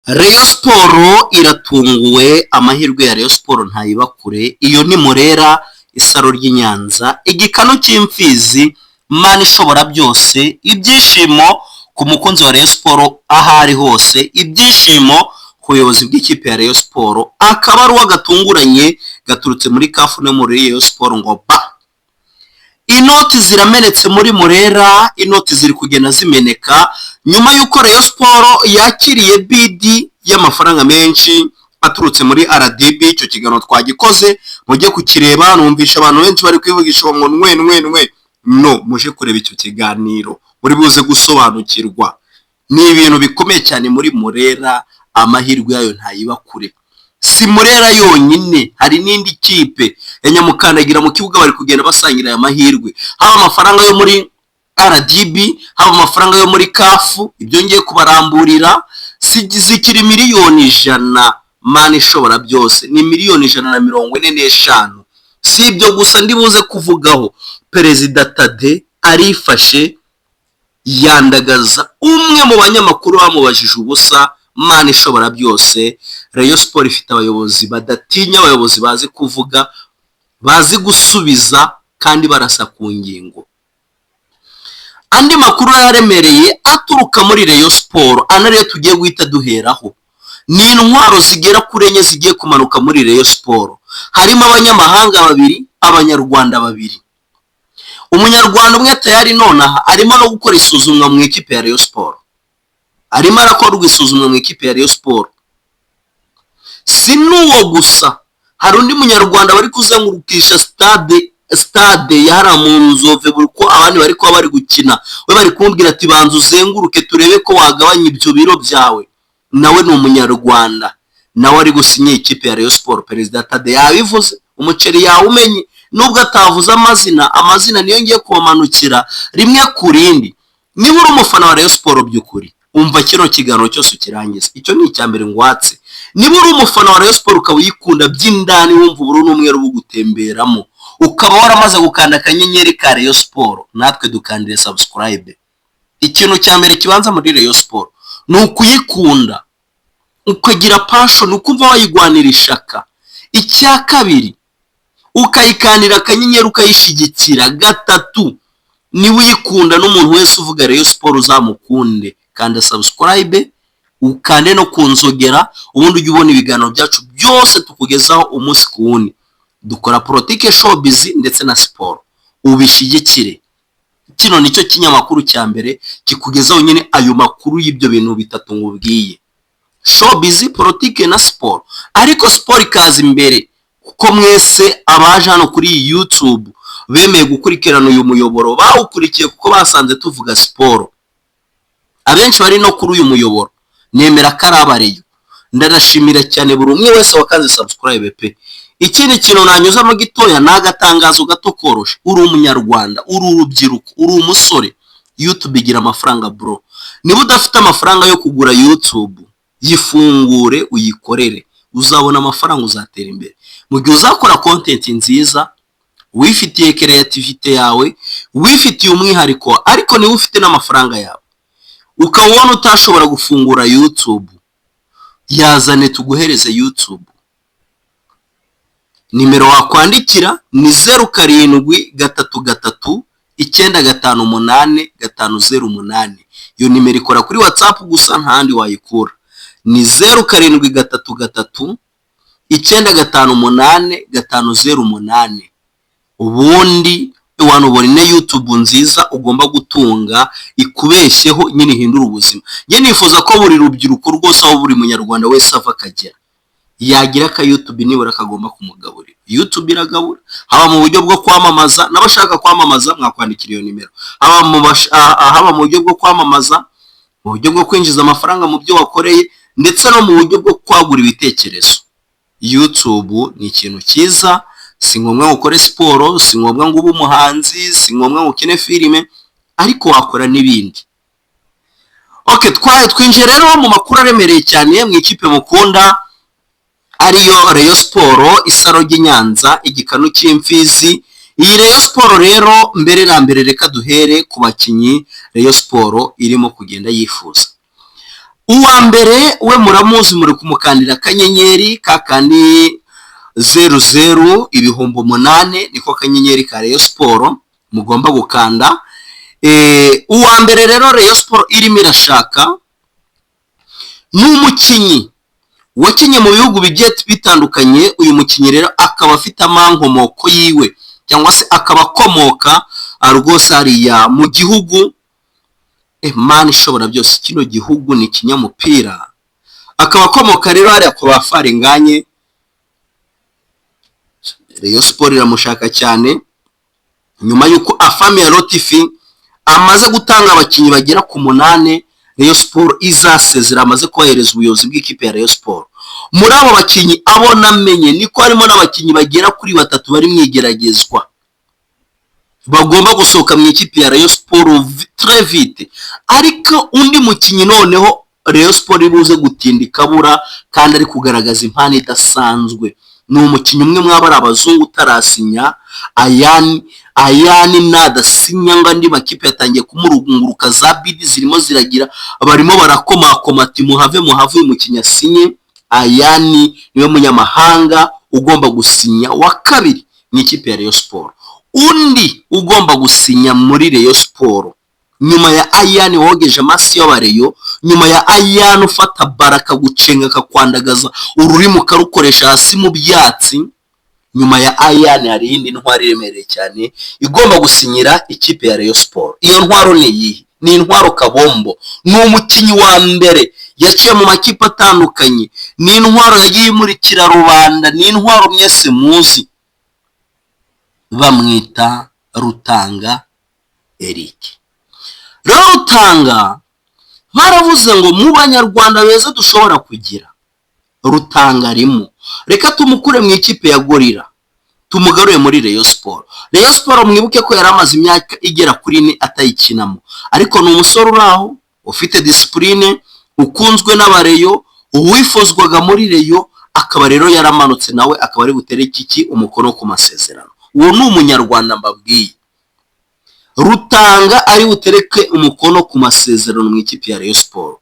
Rayon Sport iratunguwe, amahirwe ya Rayon Sport ntayiba kure. Iyo ni Murera, isaro ry'Inyanza, igikano cy'imfizi, Mana ishobora byose, ibyishimo ku mukunzi wa Rayon Sport ahari hose, ibyishimo ku buyobozi bw'ikipe ya Rayon Sport. Akaba ari gatunguranye gaturutse muri CAF no muri Rayon Sport ngo ba inoti ziramenetse muri Murera, inoti ziri kugenda zimeneka nyuma y'uko Rayon Sport yakiriye bidi y'amafaranga menshi aturutse muri RDB. Icyo kigano twagikoze mujye kukireba, numvisha abantu benshi bari kwivugisha ngo nwe no muje kureba icyo kiganiro muri buze gusobanukirwa. Ni ibintu bikomeye cyane muri Murera, amahirwe yayo ntayiba kure. Si Murera yonyine, hari n'indi kipe ya Nyamukandagira mu kibuga bari kugenda basangira aya mahirwe, haba amafaranga yo muri RDB, haba amafaranga yo muri CAF. Ibyo ngiye kubaramburira zikiri miliyoni 100. Mana ishobora byose ni miliyoni 145. Si ibyo gusa ndibuze kuvugaho, Perezida Tade arifashe yandagaza umwe mu banyamakuru bamubajije ubusa. Mana ishobora byose, Rayon Sport ifite abayobozi badatinya, abayobozi bazi kuvuga, bazi gusubiza kandi barasa ku ngingo. Andi makuru yaremereye aturuka muri Rayon Sport anariyo tugiye guhita duheraho, ni intwaro zigera kuri enye zigiye kumanuka muri Rayon Sport. Harimo abanyamahanga babiri, abanyarwanda babiri. Umunyarwanda umwe tayari nonaha arimo no gukora isuzumwa mu ikipe ya Rayon Sport, arimo arakorwa isuzumwa mu ikipe ya Rayon Sport. Si n'uwo gusa, hari undi munyarwanda bari kuzengurukisha stade yara mu Nzove, buriko abandi bari kuba bari gukina, we bari kumbwira ati banza uzenguruke turebe ko wagabanya ibyo biro byawe. Nawe ni umunyarwanda, nawe ari gusinya ikipe ya Rayon Sport. Perezida Tade yabivuze, umuceri yawe umenye, nubwo atavuze amazina niyo ngiye kubamanukira rimwe ku rindi. Niba uri umufana wa Rayon Sport by'ukuri, umva kino kiganiro cyose ukirangiza. Icyo ni icyambere ngwatse. Niba uri umufana wa Rayon Sport ukaba uyikunda by'indani, wumva uburu n'umweru bugutemberamo, ukaba waramaze gukanda akanyenyeri ka Rayon Sport, natwe dukandire subscribe. Ikintu cyambere kibanza muri Rayon Sport ni ukuyikunda, ukagira passion, ukumva wayigwanira ishaka. Icya kabiri, ukayikandira akanyenyeri ukayishigikira. Gatatu, ni uyikunda n'umuntu wese uvuga Rayon Sport uzamukunde, kanda subscribe, ukande no kunzogera, ubundi ujye ubona ibiganiro byacu byose tukugezaho umunsi ku wundi. Dukora politique, showbiz ndetse na sport, ubishigikire. Kino nicyo kinyamakuru cya mbere kikugezaho nyine ayo makuru y'ibyo bintu bitatu ngubwiye: showbiz, politique na sport. Ariko sport ikaza imbere kuko mwese abaje hano kuri YouTube bemeye gukurikirana uyu muyoboro bawukurikiye kuko basanze tuvuga sport. Abenshi bari no kuri uyu muyoboro nemera karabareyo, ndarashimira cyane buri umwe wese wakaze subscribe pe. Ikindi kintu nanyuzamo gitoya nagatangazo gato koroshe: uri umunyarwanda, uri urubyiruko, uri umusore, YouTube igira amafaranga bro. Niba udafite amafaranga yo kugura YouTube, yifungure uyikorere, uzabona amafaranga, uzatera imbere. Mu gihe uzakora content nziza, wifitiye creativity yawe, wifitiye umwihariko, ariko niba ufite n'amafaranga yawe ukabona utashobora gufungura YouTube, yazane tuguhereze YouTube. Nimero wakwandikira ni 0733958508. Iyo nimero ikora kuri WhatsApp gusa, ntandi wayikura. Ni 0733958508. Ubundi wanubona YouTube nziza ugomba gutunga, ikubeshyeho nyine ihindura ubuzima. Nge nifuza ko buri rubyiruko rwose, aho buri munyarwanda wese ava akagera, yagira ka YouTube nibura kagomba kumugaburira. YouTube iragabura, haba mu buryo bwo kwamamaza, n'abashaka kwamamaza mwakwandikira iyo nimero, haba mu buryo bwo kwamamaza, mu buryo bwo kwinjiza amafaranga mu byo wakoreye, ndetse no mu buryo bwo kwagura ibitekerezo. YouTube ni ikintu cyiza. Si ngombwa ngo ukore siporo, si ngombwa ngo ube umuhanzi, si ngombwa ngo ukine filime, ariko wakora n'ibindi. Okay, twinjiye rero mu makuru aremereye cyane mu ikipe mukunda, ariyo Rayon Sport, isaro ry'Inyanza, igikanu cy'imfizi. Iyi Rayon Sport rero mbere na mbere reka duhere ku bakinyi Rayon Sport irimo kugenda yifuza. uwa mbere we muramuzi, muri kumukandira akanyenyeri kakandi 00 ibihumbi 8, niko kanyenyeri ka Rayon Sport mugomba gukanda. Uwa mbere rero Rayon Sport irimo irashaka n'umukinyi wakinye mu bihugu bigiye bitandukanye. Uyu mukinyi rero akaba afite amankomoko yiwe cyangwa se akaba akomoka rwose hariya mu gihugu Imana ishobora byose, kino gihugu ni kinyamupira. Akaba akomoka rero hariya ku bafaringanye. Rayon Sport iramushaka cyane nyuma yuko afami ya Rotifi amaze gutanga abakinyi bagera ku 8. Rayon Sport izasezera amaze kohereza ubuyobozi bw'ikipe ya Rayon Sport. Muri abo bakinyi abona amenye niko harimo n'abakinyi bagera kuri 3 bari mwigeragezwa bagomba gusohoka mu ikipe ya Rayon Sport très vite. Ariko undi mukinyi noneho Rayon Sport ibuze gutindika bura kandi ari kugaragaza impano idasanzwe, ni umukinyi umwe mwabara abazungu utarasinya Ayani nadasinya ngo andi makipe yatangiye kumurunguruka, za bidi zirimo ziragira, barimo barakomakoma ati muhave uyu mukinyi asinye. Ayani niwe munyamahanga ugomba gusinya wa kabiri mu ikipe ya Rayon Sport. Undi ugomba gusinya muri Rayon Sport nyuma ya Ayani wogeje amasi y'abareyo, nyuma ya Ayani ufata baraka gucenga akakwandagaza ururimo karukoresha hasi mu byatsi, nyuma ya Ayani hari indi ntwari iremereye cyane igomba gusinyira ikipe ya Rayon Sport. Iyo ntwaro ni iyi, ni intwaro Kabombo, ni umukinyi wa mbere yaciye mu makipe atandukanye, ni intwaro yagiye imurikira rubanda, ni intwaro mwese muzi, bamwita Rutanga Eric. Rero Rutanga baravuze ngo mu banyarwanda beza dushobora kugira Rutanga arimo, reka tumukure mu ikipe ya Gorira tumugaruye muri Rayon Sport. Rayon Sport mwibuke ko yaramaze imyaka igera kuri 4 atayikinamo, ariko ni umusore uraho ufite discipline, ukunzwe n'abareyo, uwifuzwaga muri Rayon, akaba rero yaramanutse nawe akaba ari butereke iki umukono ku masezerano. Uwo ni umunyarwanda mbabwiye, Rutanga ari butereke umukono ku masezerano mu ikipe ya Rayon Sport.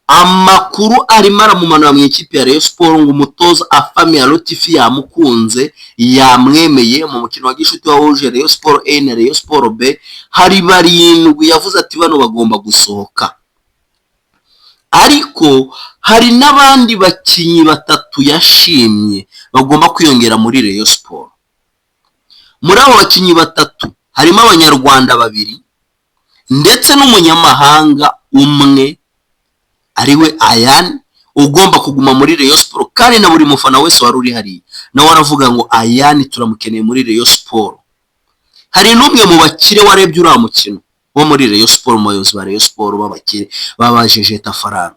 Amakuru arimo aramumanura mu ikipe ya Rayon Sport ngo umutoza afami ya Rotifi yamukunze, yamwemeye mu mukino wa gishuti wahuje Rayon Sport A na Rayon Sport B. Hari 7 yavuze ati bano bagomba gusohoka, ariko hari n'abandi bakinyi 3 yashimye bagomba kwiyongera muri Rayon Sport. Muri abo bakinyi 3 harimo abanyarwanda 2 ndetse n'umunyamahanga umwe ariwe Ayani ugomba kuguma muri Rayon Sport, kandi na buri mufana wese wari uri hari nawe aravuga ngo Ayani turamukeneye muri Rayon Sport. Hari n'umwe mu bakire warebye uriya mukino wo muri Rayon Sport, mu bayobozi ba Rayon Sport babakire babajeje tafaranga,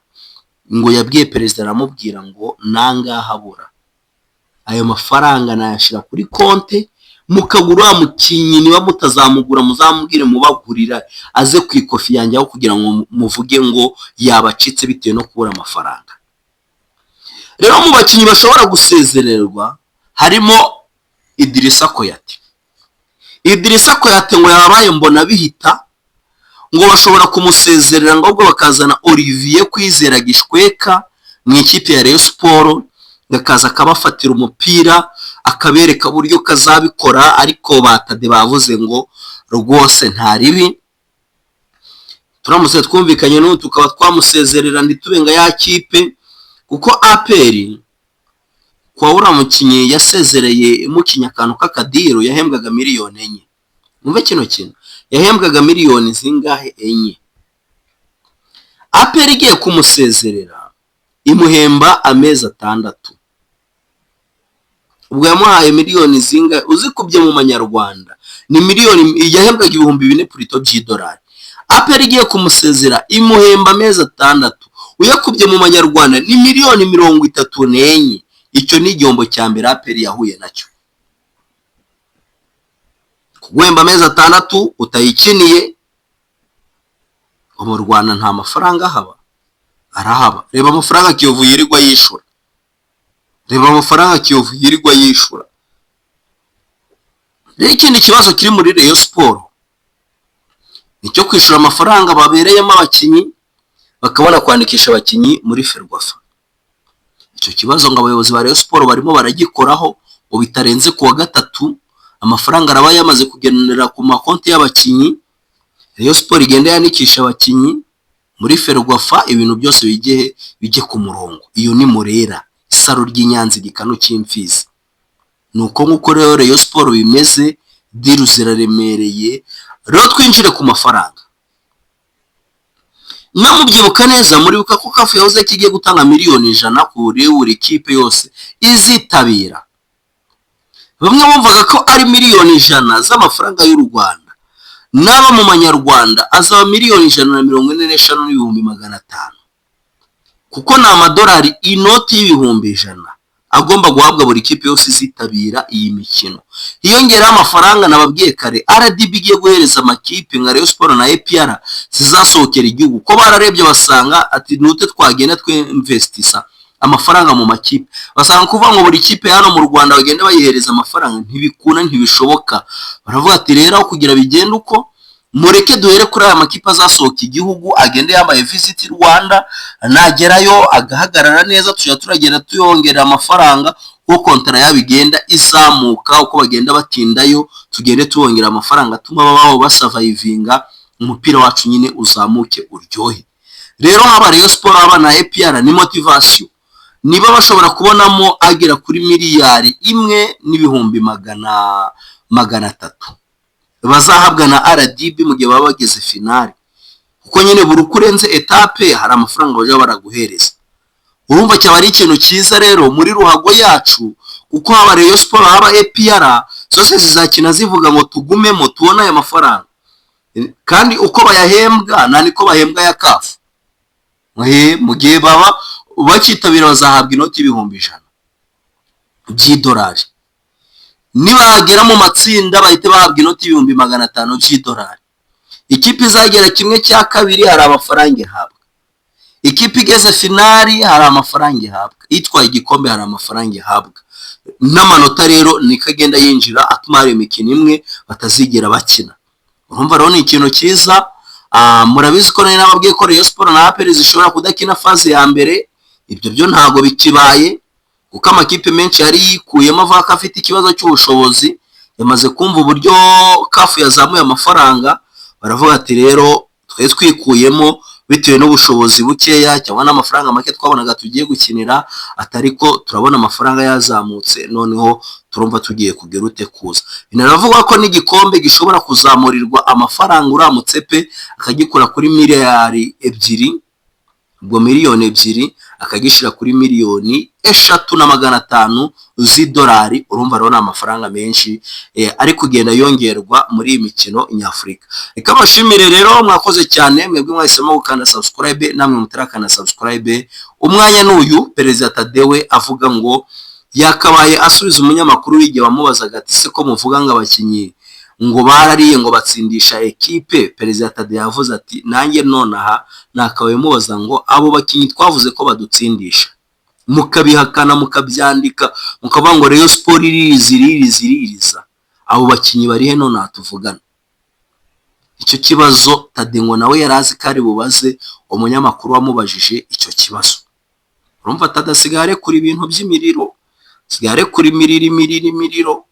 ngo yabwiye perezida aramubwira ngo nangahabura ayo mafaranga nayashira kuri konte, mukagura mukinyi niba mutazamugura muzamubwire mubagurira aze ku ikofi yanjye aho kugira ngo muvuge ngo yabacitse bitewe no kubura amafaranga. Rero mu bakinyi bashobora gusezererwa harimo Idrissa Koyate. Idrissa Koyate ngo yabaye mbona bihita ngo bashobora kumusezerera ngo ahubwo bakazana Olivier Kwizera Gishweka mu ikipe ya Rayon Sport, gakaza kabafatira umupira akabereka buryo kazabikora, ariko batade bavuze ngo rwose nta ribi, turamutse twumvikanye n'ubu tukaba twamusezerera nditubenga ya kipe, kuko APR kwa ura mukinyi yasezereye mukinya akantu k'akadiro yahembwaga miliyoni 4. Umve kino kintu, yahembwaga miliyoni zingahe? 4. APR igiye kumusezerera imuhemba amezi 6. Ubwo yamuhaye miliyoni zingahe? Uzikubye mu manyarwanda ni miliyoni, yahembwaga ibihumbi 4 purito by'idolari. APR igiye kumusezera imuhemba amezi 6, uyakubye mu manyarwanda ni miliyoni 34. Icyo ni igihombo cya mbere APR yahuye nacyo. Kugwemba amezi 6 utayikiniye, mu Rwanda nta mafaranga haba, arahaba. Reba amafaranga Kiyovu yirirwa yishura, reba amafaranga Kiyovu yirirwa yishura. Rero ikindi kibazo kiri muri Rayon Sport nicyo kwishura amafaranga babereyemo abakinyi, bakabona kwandikisha abakinnyi muri Ferwafa. Icyo kibazo ngo abayobozi ba Rayon Sport barimo baragikoraho, ngo bitarenze kuwa gatatu amafaranga araba yamaze kugenera ku makonti y'abakinnyi, Rayon Sport igenda yandikisha abakinnyi muri Ferwafa, ibintu byose bijye ku murongo. Iyo ni Murera, isaro ry'Inyanza, igikanu cy'imfizi. Nuko nkuko rero Rayon Sport bimeze, diru ziraremereye. Rero twinjire ku mafaranga. Namubyibuka neza, muribuka ko CAF yahoze kigiye gutanga miliyoni 100 kuri buri kipe yose izitabira. Bamwe bumvaga ko ari miliyoni 100 z'amafaranga y'u Rwanda, naba mu manyarwanda azaba miliyoni 145,500, kuko ni amadolari inoti y'ibihumbi 100 agomba guhabwa buri kipe yose izitabira iyi mikino. Hiyongeraho amafaranga nababwiye kare RDB igiye guhereza amakipe nka Rayon Sport na APR zizasohokera igihugu, ko bararebye basanga ati nute twagenda twinvestisa amafaranga mu makipe, basanga kuvuga ngo buri kipe hano mu Rwanda bagenda bayihereza amafaranga ntibikuna, ntibishoboka. Baravuga ati rero kugira bigende uko, mureke duhere kuri aya makipe azasohoka igihugu, agende yambaye Visit Rwanda, nagerayo agahagarara neza, turagenda tuyongera amafaranga uko kontara yabigenda izamuka, uko bagenda batindayo tugende tuwongera amafaranga atuma babaho basavayivinga, umupira wacu nyine uzamuke uryohe. Rero haba Rayon Sport haba na APR ni motivation, niba bashobora kubonamo agera kuri miliyari 1,300,000 bazahabwa na RDB mu gihe baba bageze finale, kuko nyine buri kurenze etape hari amafaranga baje baraguhereza. Urumva cyaba ari ikintu cyiza rero muri ruhago yacu, kuko haba Rayon Sport haba APR zose zizakina zivuga ngo tugumemo tubona aya mafaranga, kandi uko bayahembwa niko bahembwa ya CAF. Mu gihe baba bakitabira bazahabwa inoti y'ibihumbi 100 by'idolari. Nibagera mu matsinda bahite bahabwa inoti y'ibihumbi 500 by'idolari. Ikipe izagera kimwe cya kabiri hari amafaranga ihabwa, ikipe igeze finali hari amafaranga ihabwa, itwaye igikombe hari amafaranga ihabwa, n'amanota rero nikagenda yinjira atuma hari imikino imwe batazigera bakina. Urumva rero ni ikintu cyiza. Murabizi ko nari nababwiye ko Rayon Sport na APR zishobora kudakina faze ya mbere, ibyo byo ntago bikibaye, kuko amakipe menshi yari yikuyemo avuga ko afite ikibazo cy'ubushobozi, yamaze kumva uburyo CAF yazamuye amafaranga, baravuga ati rero twe twikuyemo bitewe n'ubushobozi bukeya cyangwa n'amafaranga make twabonaga tugiye gukinira, atariko turabona amafaranga yazamutse, noneho turumva tugiye kugera ute kuza. Binaravuga ko n'igikombe gishobora kuzamurirwa amafaranga uramutse pe akagikura kuri miliyari 2, ubwo miliyoni 2 akagishira kuri miliyoni 3,500 z'idolari. Urumva rero amafaranga menshi ari kugenda yongerwa muri iyi mikino nyafurika. Reka bashimire rero, mwakoze cyane mwebwe mwahisemo gukanda subscribe, namwe mutarakana subscribe. Umwanya n'uyu Perezida Tadewe avuga ngo yakabaye asubiza umunyamakuru w'igihe bamubazaga ati se ko muvuga ngo abakinnyi ngo barariye ngo batsindisha ekipe. Perezida Tadewe yavuze ati nanjye nonaha nakabaye mubaza ngo abo bakinnyi twavuze ko badutsindisha, mukabihakana mukabyandika mukavuga ngo Rayon Sport iririza, abo bakinnyi bari he nonaha tuvugana? Icyo kibazo Tadewe nawe yarazi kari bubaze umunyamakuru wamubajije icyo kibazo. Urumva tadasigare kuri ibintu by'imiriro, sigare kuri miriro.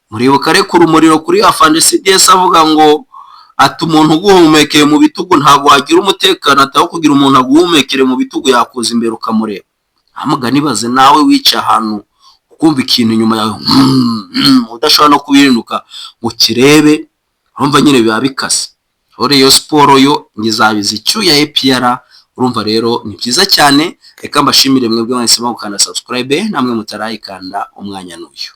Muribuka rekura umuriro kuri Afande CDS avuga ngo ati umuntu uguhumekeye mu bitugu ntago wagira umutekano, ataho kugira umuntu aguhumekere mu bitugu yakuza imbere ukamureba. Amugani baze nawe wica ahantu ukumva ikintu inyuma yawe udashobora no kubirinduka ngo kirebe, urumva nyine biba bikase. Rayon Sport yo ngizabiza icyuya APR. Urumva rero ni byiza cyane. Reka mbashimire mwebwe mwese mukanda subscribe, namwe mutarayikanda umwanya n'uyu.